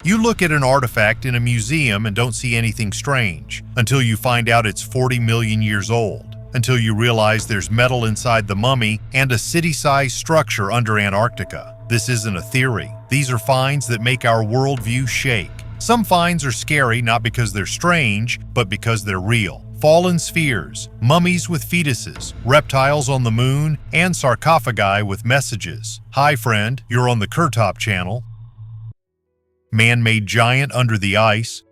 You look at an artifact in a museum and don't see anything strange, until you find out it's 40 million years old, until you realize there's metal inside the mummy and a city-sized structure under Antarctica. This isn't a theory. These are finds that make our worldview shake. Some finds are scary not because they're strange, but because they're real. Fallen spheres, mummies with fetuses, reptiles on the moon, and sarcophagi with messages. Hi friend, you're on the KirTop channel. Man-made giant under the ice.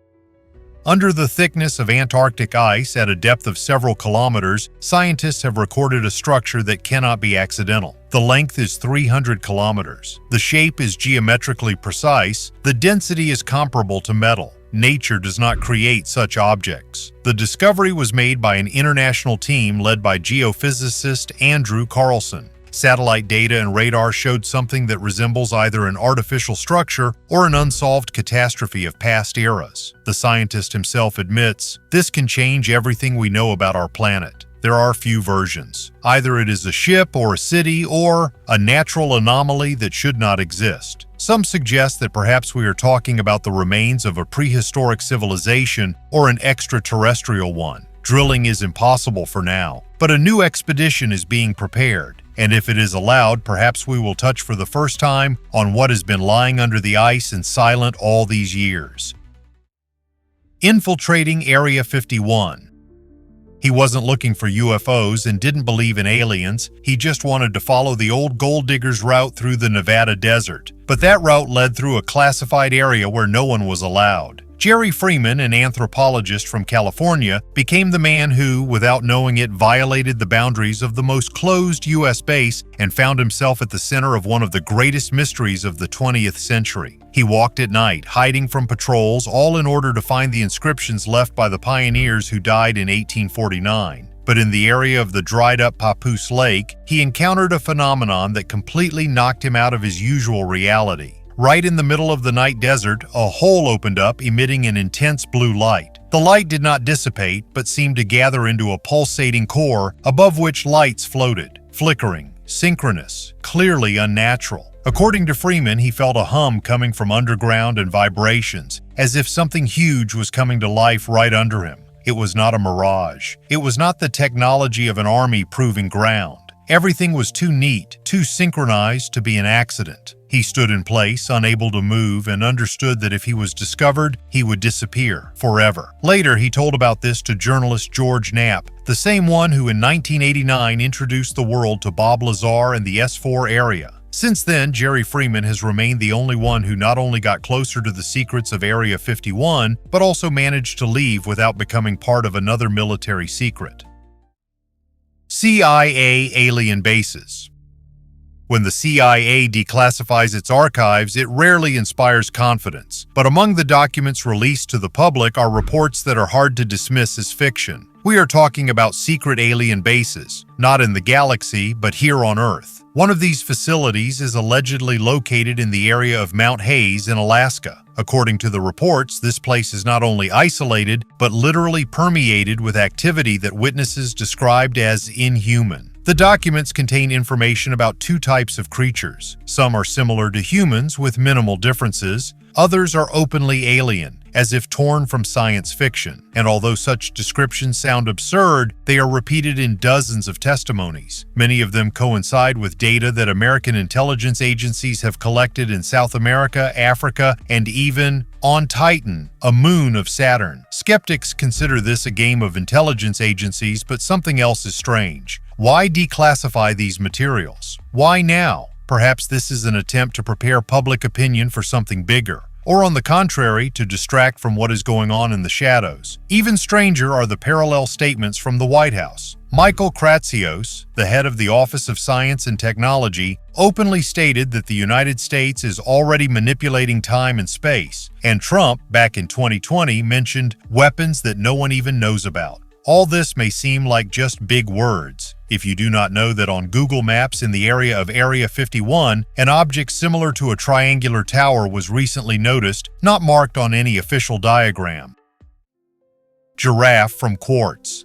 Under the thickness of Antarctic ice at a depth of several kilometers, scientists have recorded a structure that cannot be accidental. The length is 300 kilometers. The shape is geometrically precise. The density is comparable to metal. Nature does not create such objects. The discovery was made by an international team led by geophysicist Andrew Carlson. Satellite data and radar showed something that resembles either an artificial structure or an unsolved catastrophe of past eras. The scientist himself admits, this can change everything we know about our planet. There are few versions. Either it is a ship or a city or a natural anomaly that should not exist. Some suggest that perhaps we are talking about the remains of a prehistoric civilization or an extraterrestrial one. Drilling is impossible for now, but a new expedition is being prepared. And if it is allowed, perhaps we will touch for the first time on what has been lying under the ice and silent all these years. Infiltrating Area 51. He wasn't looking for UFOs and didn't believe in aliens. He just wanted to follow the old gold diggers route through the Nevada desert. But that route led through a classified area where no one was allowed. Jerry Freeman, an anthropologist from California, became the man who, without knowing it, violated the boundaries of the most closed U.S. base and found himself at the center of one of the greatest mysteries of the 20th century. He walked at night, hiding from patrols, all in order to find the inscriptions left by the pioneers who died in 1849. But in the area of the dried-up Papoose Lake, he encountered a phenomenon that completely knocked him out of his usual reality. Right in the middle of the night desert, a hole opened up, emitting an intense blue light. The light did not dissipate, but seemed to gather into a pulsating core, above which lights floated, flickering, synchronous, clearly unnatural. According to Freeman, he felt a hum coming from underground and vibrations, as if something huge was coming to life right under him. It was not a mirage. It was not the technology of an army proving ground. Everything was too neat, too synchronized to be an accident. He stood in place, unable to move, and understood that if he was discovered, he would disappear forever. Later, he told about this to journalist George Knapp, the same one who in 1989 introduced the world to Bob Lazar and the S4 area. Since then, Jerry Freeman has remained the only one who not only got closer to the secrets of Area 51, but also managed to leave without becoming part of another military secret. CIA alien bases. When the CIA declassifies its archives, it rarely inspires confidence. But among the documents released to the public are reports that are hard to dismiss as fiction. We are talking about secret alien bases, not in the galaxy, but here on Earth. One of these facilities is allegedly located in the area of Mount Hayes in Alaska. According to the reports, this place is not only isolated, but literally permeated with activity that witnesses described as inhuman. The documents contain information about two types of creatures. Some are similar to humans with minimal differences. Others are openly alien, as if torn from science fiction. And although such descriptions sound absurd, they are repeated in dozens of testimonies. Many of them coincide with data that American intelligence agencies have collected in South America, Africa, and even on Titan, a moon of Saturn. Skeptics consider this a game of intelligence agencies, but something else is strange. Why declassify these materials? Why now? Perhaps this is an attempt to prepare public opinion for something bigger, or on the contrary, to distract from what is going on in the shadows. Even stranger are the parallel statements from the White House. Michael Kratsios, the head of the Office of Science and Technology, openly stated that the United States is already manipulating time and space, and Trump, back in 2020, mentioned weapons that no one even knows about. All this may seem like just big words, if you do not know that on Google Maps in the area of Area 51, an object similar to a triangular tower was recently noticed, not marked on any official diagram. Giraffe from Quartz.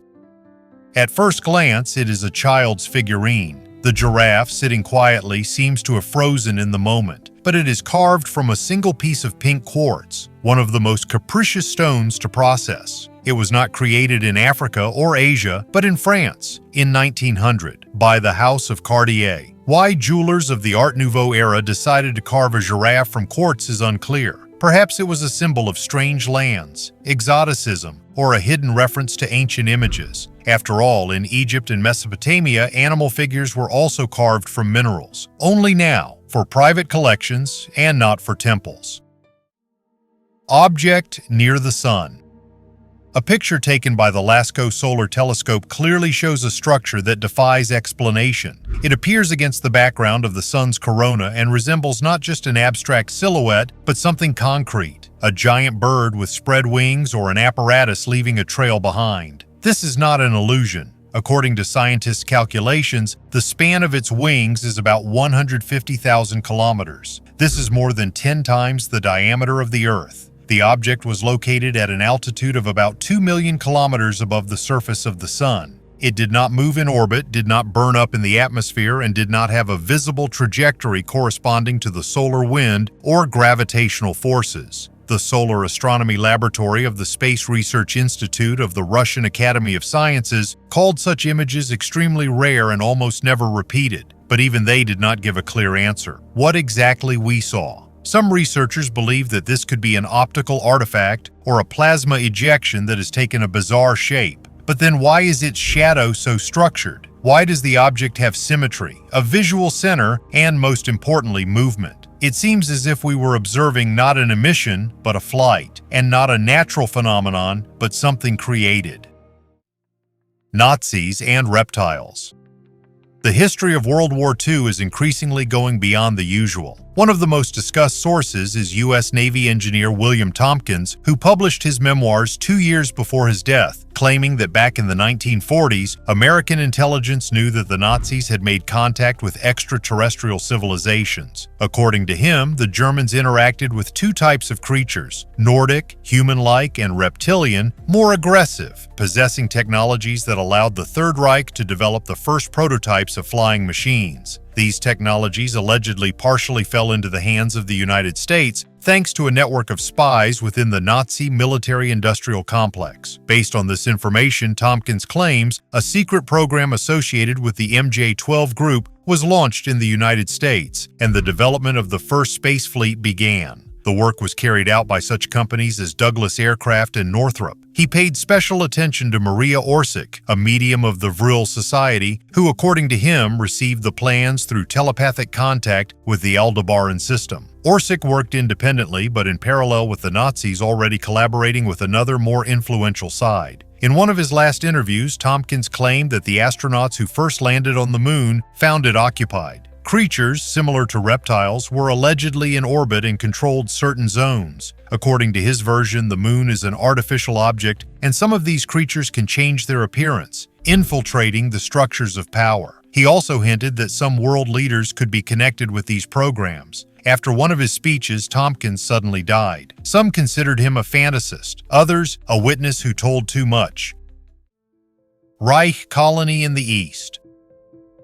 At first glance, it is a child's figurine. The giraffe, sitting quietly, seems to have frozen in the moment. but it is carved from a single piece of pink quartz, one of the most capricious stones to process. It was not created in Africa or Asia, but in France in 1900 by the House of Cartier. Why jewelers of the Art Nouveau era decided to carve a giraffe from quartz is unclear. Perhaps it was a symbol of strange lands, exoticism, or a hidden reference to ancient images. After all, in Egypt and Mesopotamia, animal figures were also carved from minerals, only now for private collections and not for temples. Object near the Sun. A picture taken by the Lascaux Solar Telescope clearly shows a structure that defies explanation. It appears against the background of the Sun's corona and resembles not just an abstract silhouette, but something concrete, a giant bird with spread wings or an apparatus leaving a trail behind. This is not an illusion. According to scientists' calculations, the span of its wings is about 150,000 kilometers. This is more than 10 times the diameter of the Earth. The object was located at an altitude of about 2 million kilometers above the surface of the Sun. It did not move in orbit, did not burn up in the atmosphere, and did not have a visible trajectory corresponding to the solar wind or gravitational forces. The Solar Astronomy Laboratory of the Space Research Institute of the Russian Academy of Sciences called such images extremely rare and almost never repeated, but even they did not give a clear answer. What exactly we saw? Some researchers believe that this could be an optical artifact or a plasma ejection that has taken a bizarre shape. But then why is its shadow so structured? Why does the object have symmetry, a visual center, and most importantly, movement? It seems as if we were observing not an emission, but a flight, and not a natural phenomenon, but something created. Nazis and reptiles. The history of World War II is increasingly going beyond the usual. One of the most discussed sources is U.S. Navy engineer William Tompkins, who published his memoirs 2 years before his death, claiming that back in the 1940s, American intelligence knew that the Nazis had made contact with extraterrestrial civilizations. According to him, the Germans interacted with two types of creatures, Nordic, human-like, and reptilian, more aggressive, possessing technologies that allowed the Third Reich to develop the first prototypes of flying machines. These technologies allegedly partially fell into the hands of the United States thanks to a network of spies within the Nazi military-industrial complex. Based on this information, Tompkins claims a secret program associated with the MJ-12 group was launched in the United States, and the development of the first space fleet began. The work was carried out by such companies as Douglas Aircraft and Northrop. He paid special attention to Maria Orsic, a medium of the Vril Society, who, according to him, received the plans through telepathic contact with the Aldebaran system. Orsic worked independently, but in parallel with the Nazis already collaborating with another more influential side. In one of his last interviews, Tompkins claimed that the astronauts who first landed on the moon found it occupied. Creatures, similar to reptiles, were allegedly in orbit and controlled certain zones. According to his version, the moon is an artificial object, and some of these creatures can change their appearance, infiltrating the structures of power. He also hinted that some world leaders could be connected with these programs. After one of his speeches, Tompkins suddenly died. Some considered him a fantasist, others a witness who told too much. Reich colony in the East.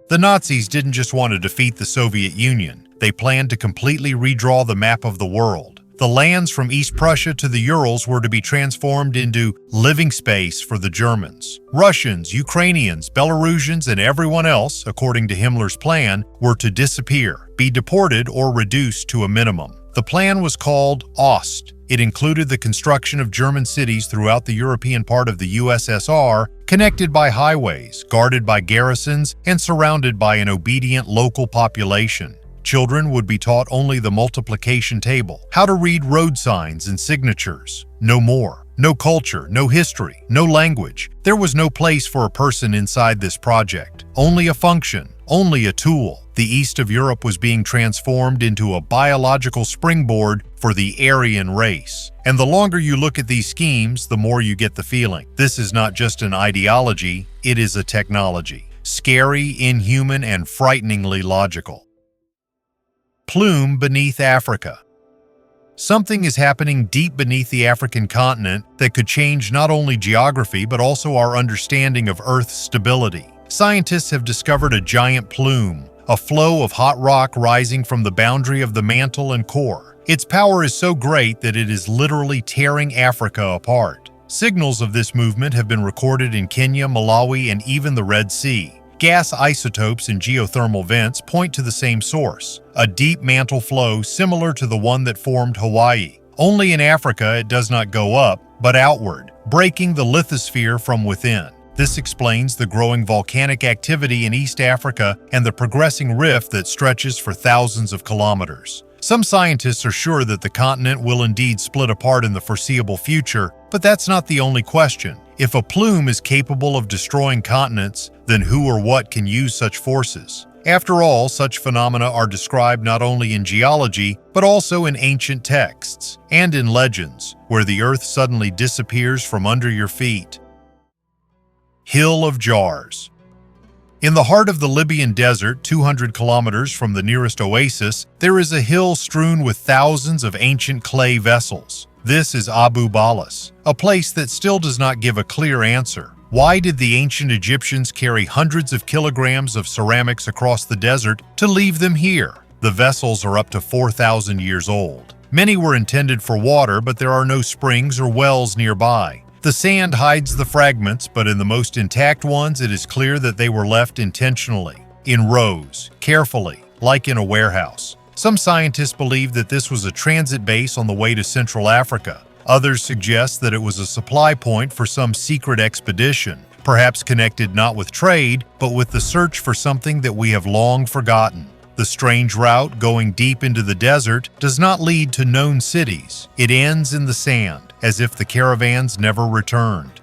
The Nazis didn't just want to defeat the Soviet Union. They planned to completely redraw the map of the world. The lands from East Prussia to the Urals were to be transformed into living space for the Germans. Russians, Ukrainians, Belarusians, and everyone else, according to Himmler's plan, were to disappear, be deported, or reduced to a minimum. The plan was called Ost. It included the construction of German cities throughout the European part of the USSR, connected by highways, guarded by garrisons, and surrounded by an obedient local population. Children would be taught only the multiplication table, how to read road signs and signatures. No more. No culture, no history, no language. There was no place for a person inside this project. Only a function, only a tool. The east of Europe was being transformed into a biological springboard for the Aryan race. And the longer you look at these schemes, the more you get the feeling. This is not just an ideology, it is a technology. Scary, inhuman, and frighteningly logical. Plume beneath Africa. Something is happening deep beneath the African continent that could change not only geography but also our understanding of Earth's stability. Scientists have discovered a giant plume, a flow of hot rock rising from the boundary of the mantle and core. Its power is so great that it is literally tearing Africa apart. Signals of this movement have been recorded in Kenya, Malawi, and even the Red Sea. Gas isotopes in geothermal vents point to the same source, a deep mantle flow similar to the one that formed Hawaii. Only in Africa it does not go up, but outward, breaking the lithosphere from within. This explains the growing volcanic activity in East Africa and the progressing rift that stretches for thousands of kilometers. Some scientists are sure that the continent will indeed split apart in the foreseeable future, but that's not the only question. If a plume is capable of destroying continents, then who or what can use such forces? After all, such phenomena are described not only in geology, but also in ancient texts and in legends, where the earth suddenly disappears from under your feet. Hill of Jars. In the heart of the Libyan desert, 200 kilometers from the nearest oasis, there is a hill strewn with thousands of ancient clay vessels. This is Abu Balas, a place that still does not give a clear answer. Why did the ancient Egyptians carry hundreds of kilograms of ceramics across the desert to leave them here? The vessels are up to 4,000 years old. Many were intended for water, but there are no springs or wells nearby. The sand hides the fragments, but in the most intact ones, it is clear that they were left intentionally, in rows, carefully, like in a warehouse. Some scientists believe that this was a transit base on the way to Central Africa. Others suggest that it was a supply point for some secret expedition, perhaps connected not with trade, but with the search for something that we have long forgotten. The strange route going deep into the desert does not lead to known cities. It ends in the sand, as if the caravans never returned.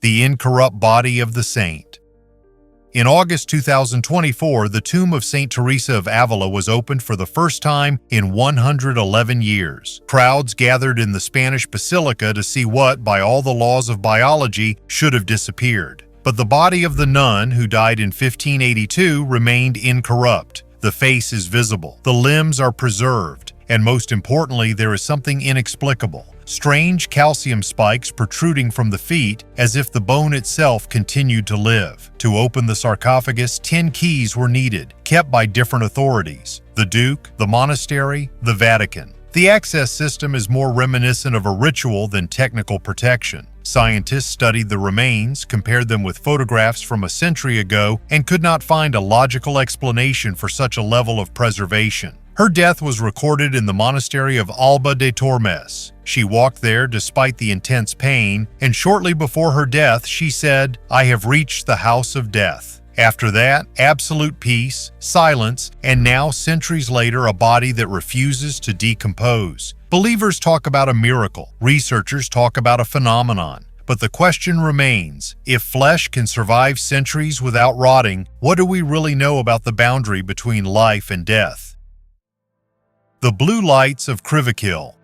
The Incorrupt Body of the Saint. In August 2024, the tomb of Saint Teresa of Avila was opened for the first time in 111 years. Crowds gathered in the Spanish basilica to see what, by all the laws of biology, should have disappeared. But the body of the nun, who died in 1582, remained incorrupt. The face is visible, the limbs are preserved, and most importantly, there is something inexplicable. Strange calcium spikes protruding from the feet, as if the bone itself continued to live. To open the sarcophagus, 10 keys were needed, kept by different authorities: the Duke, the monastery, the Vatican. The access system is more reminiscent of a ritual than technical protection. Scientists studied the remains, compared them with photographs from a century ago, and could not find a logical explanation for such a level of preservation. Her death was recorded in the monastery of Alba de Tormes. She walked there despite the intense pain, and shortly before her death, she said, "I have reached the house of death." After that, absolute peace, silence, and now, centuries later, a body that refuses to decompose. Believers talk about a miracle. Researchers talk about a phenomenon. But the question remains, if flesh can survive centuries without rotting, what do we really know about the boundary between life and death? The Blue Lights of Crivvicill.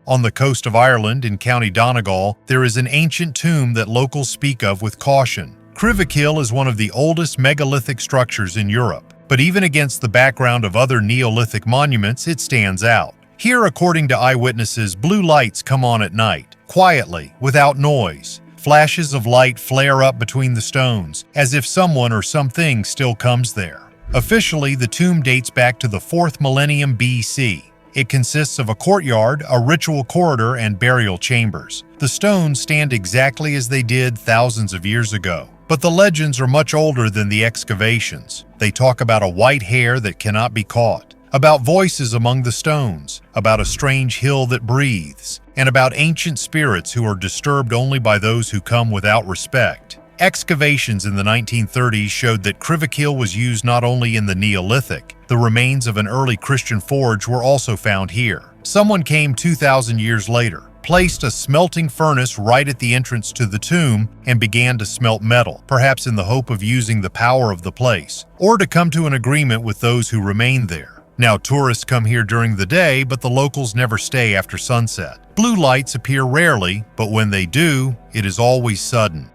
On the coast of Ireland, in County Donegal, there is an ancient tomb that locals speak of with caution. Crivvicill is one of the oldest megalithic structures in Europe, but even against the background of other Neolithic monuments, it stands out. Here, according to eyewitnesses, blue lights come on at night, quietly, without noise. Flashes of light flare up between the stones, as if someone or something still comes there. Officially, the tomb dates back to the 4th millennium BC. It consists of a courtyard, a ritual corridor, and burial chambers. The stones stand exactly as they did thousands of years ago. But the legends are much older than the excavations. They talk about a white hair that cannot be caught, about voices among the stones, about a strange hill that breathes, and about ancient spirits who are disturbed only by those who come without respect. Excavations in the 1930s showed that Crivvicill was used not only in the Neolithic. The remains of an early Christian forge were also found here. Someone came 2,000 years later, placed a smelting furnace right at the entrance to the tomb, and began to smelt metal, perhaps in the hope of using the power of the place, or to come to an agreement with those who remained there. Now, tourists come here during the day, but the locals never stay after sunset. Blue lights appear rarely, but when they do, it is always sudden.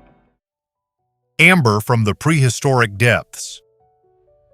Amber from the prehistoric depths.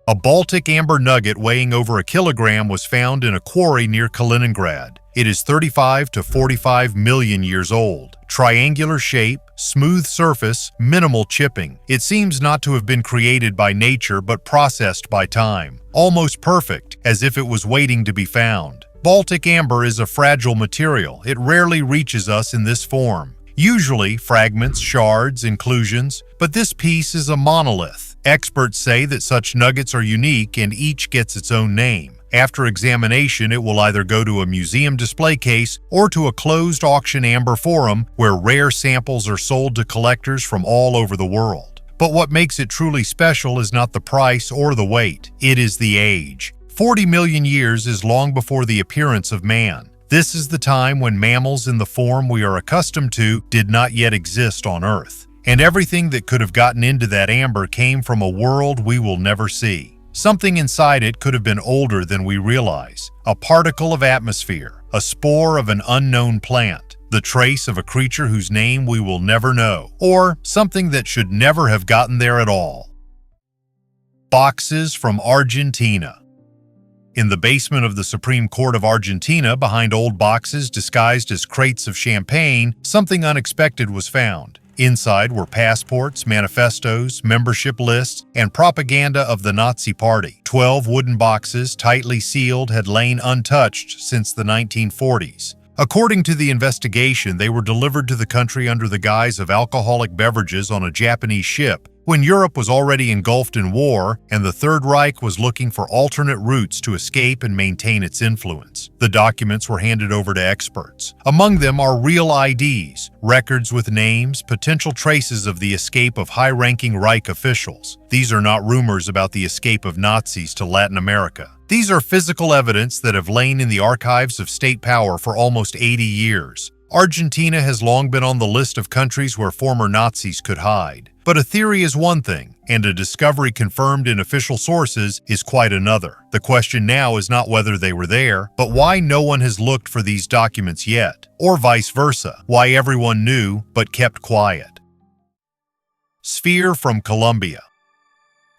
A Baltic amber nugget weighing over a kilogram was found in a quarry near Kaliningrad. It is 35 to 45 million years old. Triangular shape, smooth surface, minimal chipping. It seems not to have been created by nature but processed by time. Almost perfect, as if it was waiting to be found. Baltic amber is a fragile material. It rarely reaches us in this form. Usually fragments, shards, inclusions, but this piece is a monolith. Experts say that such nuggets are unique and each gets its own name. After examination, it will either go to a museum display case or to a closed auction amber forum where rare samples are sold to collectors from all over the world. But what makes it truly special is not the price or the weight, it is the age. 40 million years is long before the appearance of man. This is the time when mammals in the form we are accustomed to did not yet exist on Earth. And everything that could have gotten into that amber came from a world we will never see. Something inside it could have been older than we realize. A particle of atmosphere, a spore of an unknown plant, the trace of a creature whose name we will never know, or something that should never have gotten there at all. Boxes from Argentina. In the basement of the Supreme Court of Argentina, behind old boxes disguised as crates of champagne, something unexpected was found. Inside were passports, manifestos, membership lists, and propaganda of the Nazi Party. 12 wooden boxes, tightly sealed, had lain untouched since the 1940s. According to the investigation, they were delivered to the country under the guise of alcoholic beverages on a Japanese ship, when Europe was already engulfed in war and the Third Reich was looking for alternate routes to escape and maintain its influence. The documents were handed over to experts. Among them are real IDs, records with names, potential traces of the escape of high-ranking Reich officials. These are not rumors about the escape of Nazis to Latin America. These are physical evidence that have lain in the archives of state power for almost 80 years. Argentina has long been on the list of countries where former Nazis could hide. But a theory is one thing, and a discovery confirmed in official sources is quite another. The question now is not whether they were there, but why no one has looked for these documents yet, or vice versa, why everyone knew but kept quiet. Sphere from Colombia.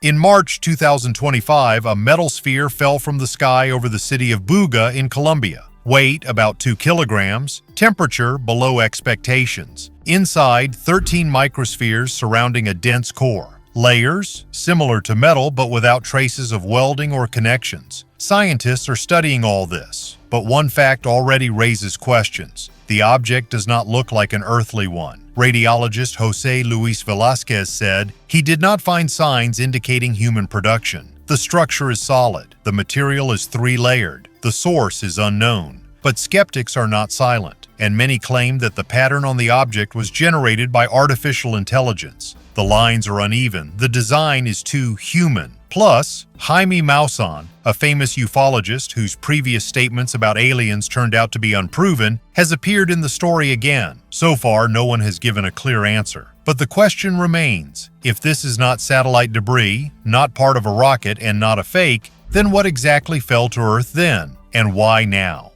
In March 2025, a metal sphere fell from the sky over the city of Buga in Colombia. Weight about 2 kilograms, temperature below expectations. Inside, 13 microspheres surrounding a dense core. Layers, similar to metal but without traces of welding or connections. Scientists are studying all this, but one fact already raises questions. The object does not look like an earthly one. Radiologist Jose Luis Velasquez said he did not find signs indicating human production. The structure is solid. The material is 3-layered. The source is unknown. But skeptics are not silent, and many claim that the pattern on the object was generated by artificial intelligence. The lines are uneven. The design is too human. Plus, Jaime Maussan, a famous ufologist whose previous statements about aliens turned out to be unproven, has appeared in the story again. So far, no one has given a clear answer. But the question remains, if this is not satellite debris, not part of a rocket, and not a fake, then what exactly fell to Earth then, and why now?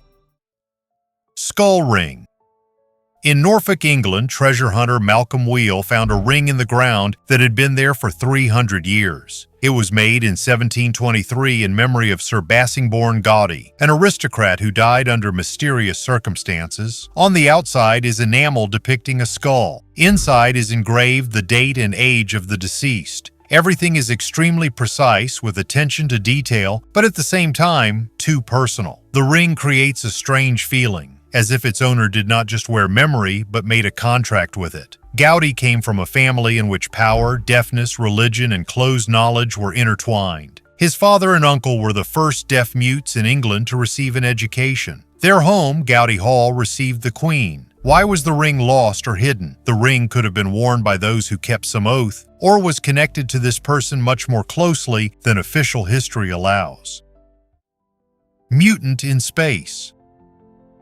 Skull ring. In Norfolk, England, treasure hunter Malcolm Wheel found a ring in the ground that had been there for 300 years. It was made in 1723 in memory of Sir Bassingbourn Gaudy, an aristocrat who died under mysterious circumstances. On the outside is enamel depicting a skull. Inside is engraved the date and age of the deceased. Everything is extremely precise with attention to detail, but at the same time, too personal. The ring creates a strange feeling, as if its owner did not just wear memory, but made a contract with it. Gaudy came from a family in which power, deafness, religion, and closed knowledge were intertwined. His father and uncle were the first deaf mutes in England to receive an education. Their home, Gaudy Hall, received the Queen. Why was the ring lost or hidden? The ring could have been worn by those who kept some oath, or was connected to this person much more closely than official history allows. Mutant in space.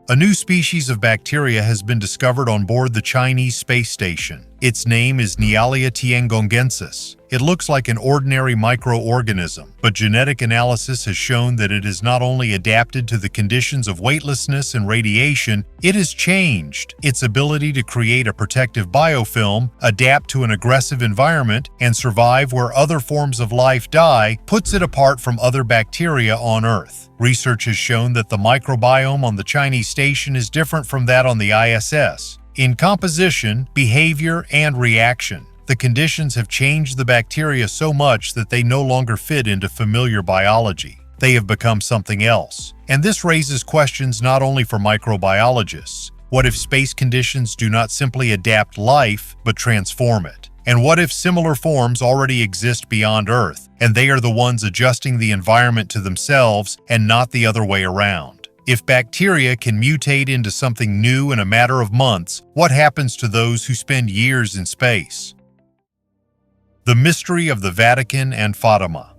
A new species of bacteria has been discovered on board the Chinese space station. Its name is Nealia tiangongensis. It looks like an ordinary microorganism, but genetic analysis has shown that it has not only adapted to the conditions of weightlessness and radiation, it has changed. Its ability to create a protective biofilm, adapt to an aggressive environment, and survive where other forms of life die puts it apart from other bacteria on Earth. Research has shown that the microbiome on the Chinese station is different from that on the ISS. In composition, behavior, and reaction, the conditions have changed the bacteria so much that they no longer fit into familiar biology. They have become something else. And this raises questions not only for microbiologists. What if space conditions do not simply adapt life, but transform it? And what if similar forms already exist beyond Earth, and they are the ones adjusting the environment to themselves and not the other way around? If bacteria can mutate into something new in a matter of months, what happens to those who spend years in space? The mystery of the Vatican and Fatima.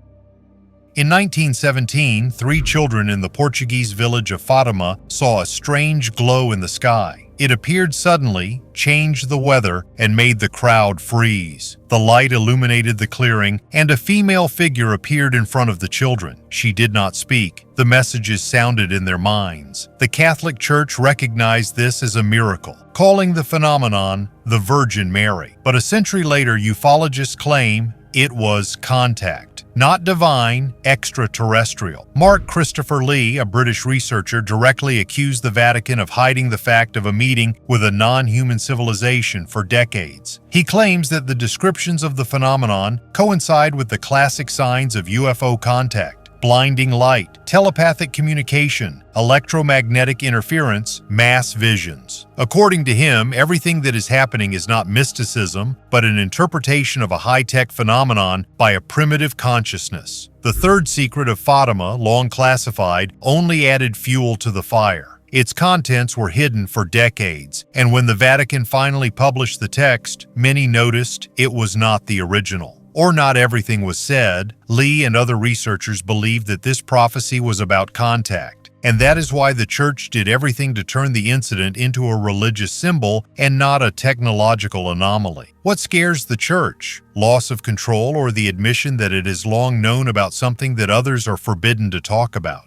In 1917, 3 children in the Portuguese village of Fatima saw a strange glow in the sky. It appeared suddenly, changed the weather, and made the crowd freeze. The light illuminated the clearing, and a female figure appeared in front of the children. She did not speak. The messages sounded in their minds. The Catholic Church recognized this as a miracle, calling the phenomenon the Virgin Mary. But a century later, ufologists claim it was contact, not divine, extraterrestrial. Mark Christopher Lee, a British researcher, directly accused the Vatican of hiding the fact of a meeting with a non-human civilization for decades. He claims that the descriptions of the phenomenon coincide with the classic signs of UFO contact: blinding light, telepathic communication, electromagnetic interference, mass visions. According to him, everything that is happening is not mysticism, but an interpretation of a high-tech phenomenon by a primitive consciousness. The third secret of Fatima, long classified, only added fuel to the fire. Its contents were hidden for decades, and when the Vatican finally published the text, many noticed it was not the original. Or not everything was said. Lee and other researchers believed that this prophecy was about contact, and that is why the Church did everything to turn the incident into a religious symbol and not a technological anomaly. What scares the Church? Loss of control, or the admission that it has long known about something that others are forbidden to talk about?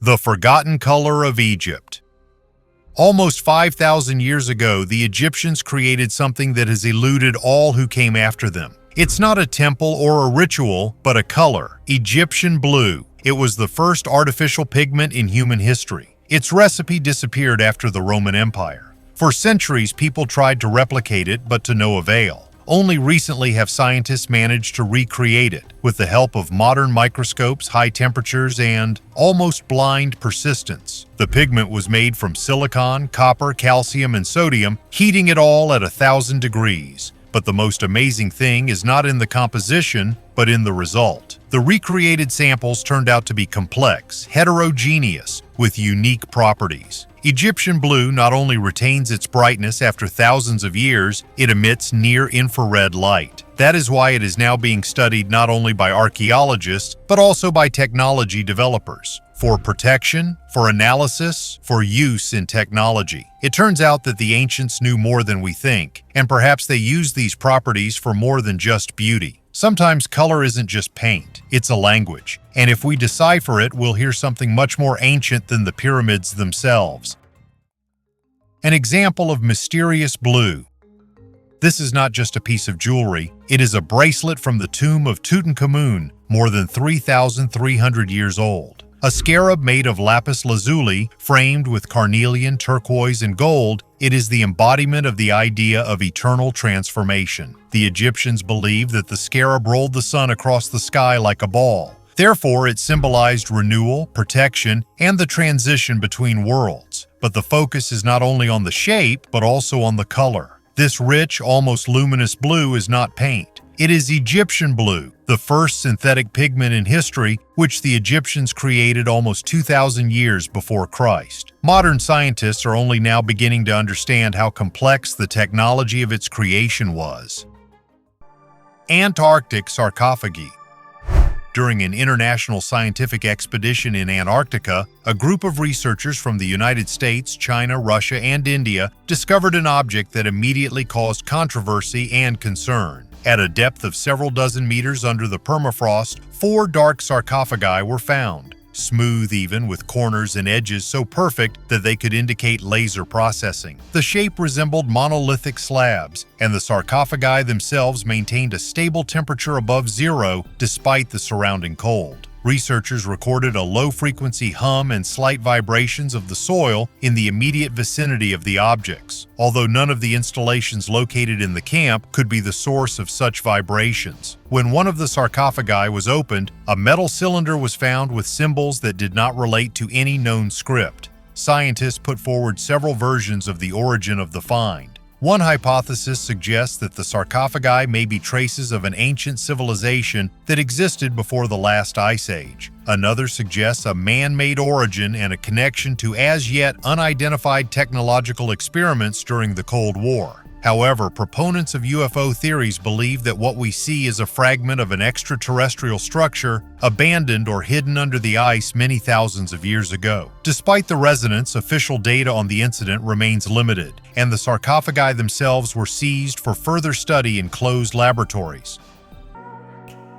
The forgotten color of Egypt. Almost 5,000 years ago, the Egyptians created something that has eluded all who came after them. It's not a temple or a ritual, but a color: Egyptian blue. It was the first artificial pigment in human history. Its recipe disappeared after the Roman Empire. For centuries, people tried to replicate it, but to no avail. Only recently have scientists managed to recreate it, with the help of modern microscopes, high temperatures, and almost blind persistence. The pigment was made from silicon, copper, calcium, and sodium, heating it all at 1,000 degrees. But the most amazing thing is not in the composition, but in the result. The recreated samples turned out to be complex, heterogeneous, with unique properties. Egyptian blue not only retains its brightness after thousands of years, it emits near-infrared light. That is why it is now being studied not only by archaeologists, but also by technology developers. For protection, for analysis, for use in technology. It turns out that the ancients knew more than we think, and perhaps they used these properties for more than just beauty. Sometimes color isn't just paint, it's a language, and if we decipher it, we'll hear something much more ancient than the pyramids themselves. An example of mysterious blue. This is not just a piece of jewelry, it is a bracelet from the tomb of Tutankhamun, more than 3,300 years old. A scarab made of lapis lazuli, framed with carnelian, turquoise, and gold, it is the embodiment of the idea of eternal transformation. The Egyptians believed that the scarab rolled the sun across the sky like a ball. Therefore, it symbolized renewal, protection, and the transition between worlds. But the focus is not only on the shape, but also on the color. This rich, almost luminous blue is not paint. It is Egyptian blue, the first synthetic pigment in history, which the Egyptians created almost 2,000 years before Christ. Modern scientists are only now beginning to understand how complex the technology of its creation was. Antarctic sarcophagi. During an international scientific expedition in Antarctica, a group of researchers from the United States, China, Russia, and India discovered an object that immediately caused controversy and concern. At a depth of several dozen meters under the permafrost, 4 dark sarcophagi were found. Smooth even, with corners and edges so perfect that they could indicate laser processing. The shape resembled monolithic slabs, and the sarcophagi themselves maintained a stable temperature above zero despite the surrounding cold. Researchers recorded a low-frequency hum and slight vibrations of the soil in the immediate vicinity of the objects, although none of the installations located in the camp could be the source of such vibrations. When one of the sarcophagi was opened, a metal cylinder was found with symbols that did not relate to any known script. Scientists put forward several versions of the origin of the find. One hypothesis suggests that the sarcophagi may be traces of an ancient civilization that existed before the last ice age. Another suggests a man-made origin and a connection to as-yet unidentified technological experiments during the Cold War. However, proponents of UFO theories believe that what we see is a fragment of an extraterrestrial structure abandoned or hidden under the ice many thousands of years ago. Despite the resonance, official data on the incident remains limited, and the sarcophagi themselves were seized for further study in closed laboratories.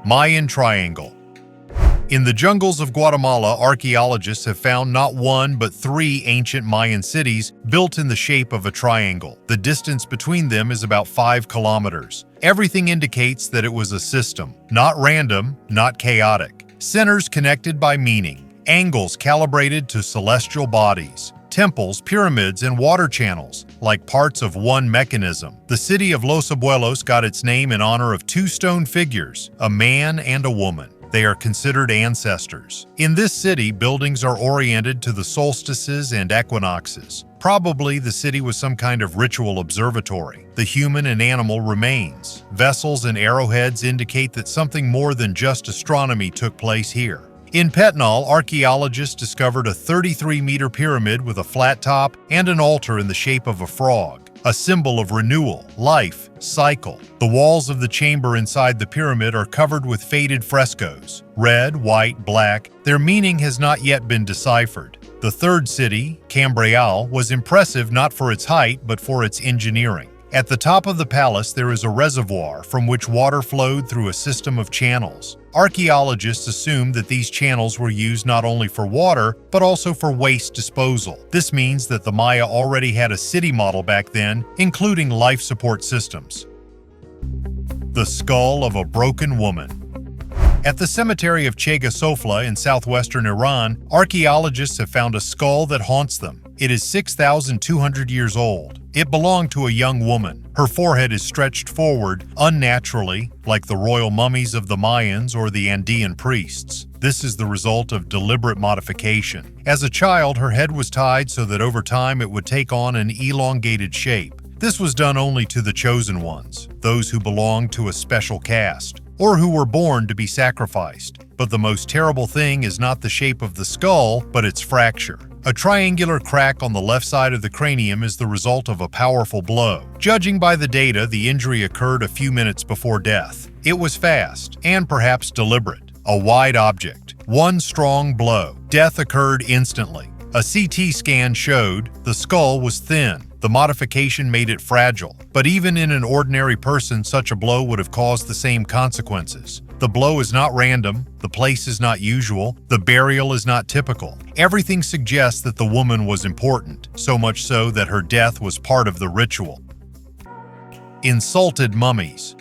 Mayan Triangle. In the jungles of Guatemala, archaeologists have found not one but 3 ancient Mayan cities built in the shape of a triangle. The distance between them is about 5 kilometers. Everything indicates that it was a system, not random, not chaotic. Centers connected by meaning, angles calibrated to celestial bodies, temples, pyramids, and water channels, like parts of one mechanism. The city of Los Abuelos got its name in honor of 2 stone figures, a man and a woman. They are considered ancestors. In this city, buildings are oriented to the solstices and equinoxes. Probably the city was some kind of ritual observatory. The human and animal remains. Vessels and arrowheads indicate that something more than just astronomy took place here. In Petnal, archaeologists discovered a 33-meter pyramid with a flat top and an altar in the shape of a frog, a symbol of renewal, life, cycle. The walls of the chamber inside the pyramid are covered with faded frescoes, red, white, black. Their meaning has not yet been deciphered. The third city, Cambreal, was impressive not for its height but for its engineering. At the top of the palace there is a reservoir from which water flowed through a system of channels. Archaeologists assume that these channels were used not only for water, but also for waste disposal. This means that the Maya already had a city model back then, including life support systems. The skull of a broken woman. At the cemetery of Chega Sofla in southwestern Iran, archaeologists have found a skull that haunts them. It is 6,200 years old. It belonged to a young woman. Her forehead is stretched forward, unnaturally, like the royal mummies of the Mayans or the Andean priests. This is the result of deliberate modification. As a child, her head was tied so that over time it would take on an elongated shape. This was done only to the chosen ones, those who belonged to a special caste, or who were born to be sacrificed. But the most terrible thing is not the shape of the skull, but its fracture. A triangular crack on the left side of the cranium is the result of a powerful blow. Judging by the data, the injury occurred a few minutes before death. It was fast, and perhaps deliberate. A wide object. One strong blow. Death occurred instantly. A CT scan showed the skull was thin. The modification made it fragile, but even in an ordinary person, such a blow would have caused the same consequences. The blow is not random, the place is not usual, the burial is not typical. Everything suggests that the woman was important, so much so that her death was part of the ritual. Insulted mummies.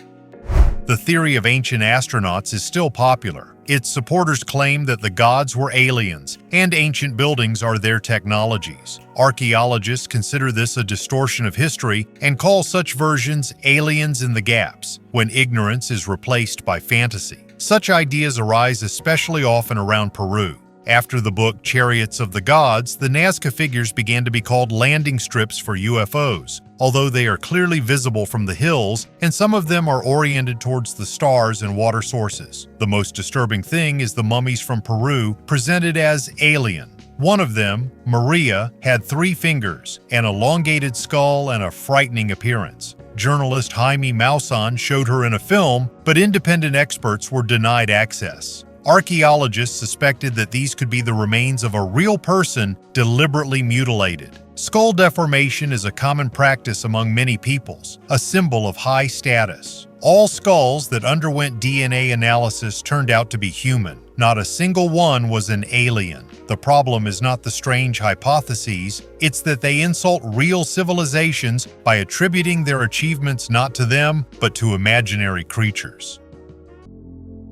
The theory of ancient astronauts is still popular. Its supporters claim that the gods were aliens, and ancient buildings are their technologies. Archaeologists consider this a distortion of history and call such versions aliens in the gaps, when ignorance is replaced by fantasy. Such ideas arise especially often around Peru. After the book Chariots of the Gods, the Nazca figures began to be called landing strips for UFOs, although they are clearly visible from the hills, and some of them are oriented towards the stars and water sources. The most disturbing thing is the mummies from Peru presented as alien. One of them, Maria, had 3 fingers, an elongated skull, and a frightening appearance. Journalist Jaime Maussan showed her in a film, but independent experts were denied access. Archaeologists suspected that these could be the remains of a real person deliberately mutilated. Skull deformation is a common practice among many peoples, a symbol of high status. All skulls that underwent DNA analysis turned out to be human. Not a single one was an alien. The problem is not the strange hypotheses, it's that they insult real civilizations by attributing their achievements not to them, but to imaginary creatures.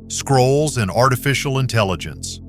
Scrolls and artificial intelligence.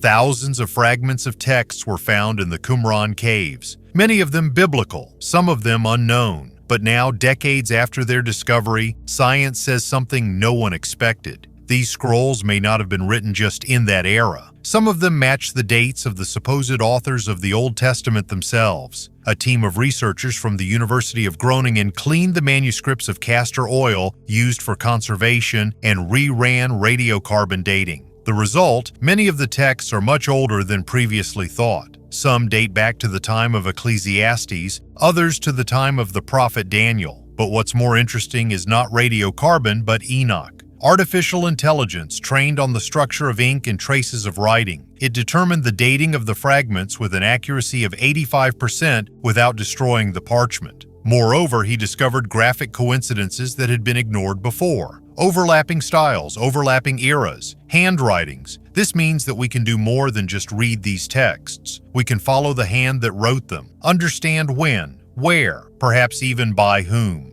Thousands of fragments of texts were found in the Qumran caves, many of them biblical, some of them unknown. But now, decades after their discovery, science says something no one expected. These scrolls may not have been written just in that era. Some of them match the dates of the supposed authors of the Old Testament themselves. A team of researchers from the University of Groningen cleaned the manuscripts of castor oil used for conservation and reran radiocarbon dating. The result, many of the texts are much older than previously thought. Some date back to the time of Ecclesiastes, others to the time of the prophet Daniel. But what's more interesting is not radiocarbon, but Enoch. Artificial intelligence trained on the structure of ink and traces of writing. It determined the dating of the fragments with an accuracy of 85% without destroying the parchment. Moreover, he discovered graphic coincidences that had been ignored before. Overlapping styles, overlapping eras, handwritings. This means that we can do more than just read these texts. We can follow the hand that wrote them, understand when, where, perhaps even by whom.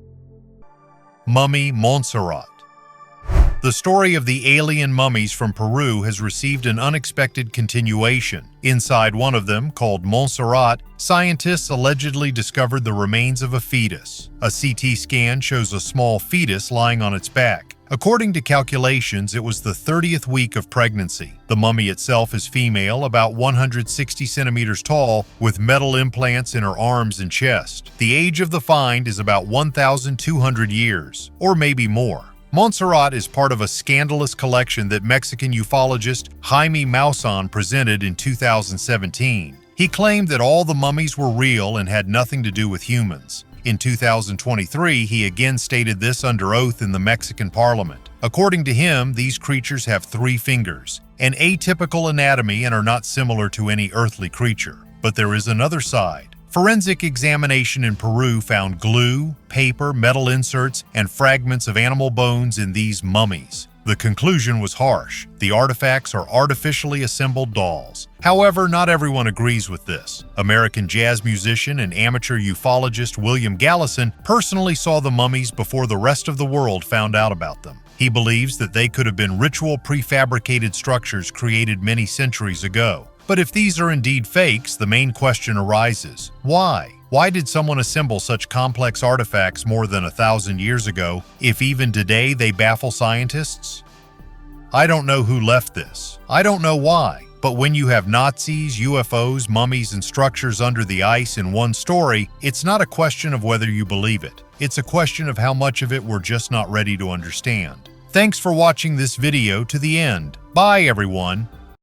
Mummy Montserrat. The story of the alien mummies from Peru has received an unexpected continuation. Inside one of them, called Montserrat, scientists allegedly discovered the remains of a fetus. A CT scan shows a small fetus lying on its back. According to calculations, it was the 30th week of pregnancy. The mummy itself is female, about 160 centimeters tall, with metal implants in her arms and chest. The age of the find is about 1,200 years, or maybe more. Montserrat is part of a scandalous collection that Mexican ufologist Jaime Maussan presented in 2017. He claimed that all the mummies were real and had nothing to do with humans. In 2023, he again stated this under oath in the Mexican parliament. According to him, these creatures have 3 fingers, an atypical anatomy, and are not similar to any earthly creature. But there is another side. Forensic examination in Peru found glue, paper, metal inserts, and fragments of animal bones in these mummies. The conclusion was harsh. The artifacts are artificially assembled dolls. However, not everyone agrees with this. American jazz musician and amateur ufologist William Gallison personally saw the mummies before the rest of the world found out about them. He believes that they could have been ritual prefabricated structures created many centuries ago. But if these are indeed fakes, the main question arises: why? Why did someone assemble such complex artifacts more than 1,000 years ago, if even today they baffle scientists? I don't know who left this. I don't know why. But when you have Nazis, UFOs, mummies, and structures under the ice in one story, it's not a question of whether you believe it. It's a question of how much of it we're just not ready to understand. Thanks for watching this video to the end. Bye, everyone.